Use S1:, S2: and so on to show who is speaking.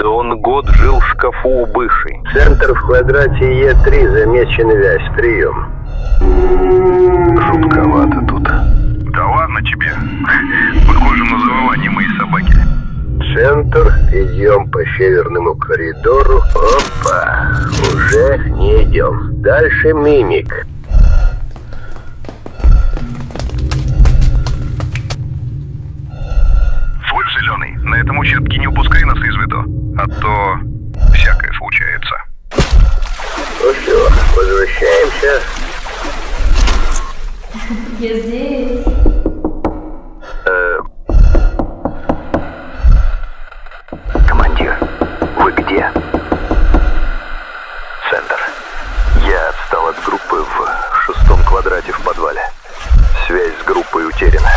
S1: Он год жил в шкафу у бывшей.
S2: Центр в квадрате Е3, замечен вязь, прием.
S1: Жутковато тут.
S3: Да ладно тебе. Похоже на завывание моей собаки.
S2: Центр, идем по северному коридору. Опа, уже не идем. Дальше мимик.
S3: Слышь, Зеленый, на этом участке не упускай нас из виду, а то всякое случается.
S2: Ну все, возвращаемся.
S4: Я здесь.
S1: Командир, вы где? Центр. Я отстал от группы в 6-м квадрате в подвале. Связь с группой утеряна.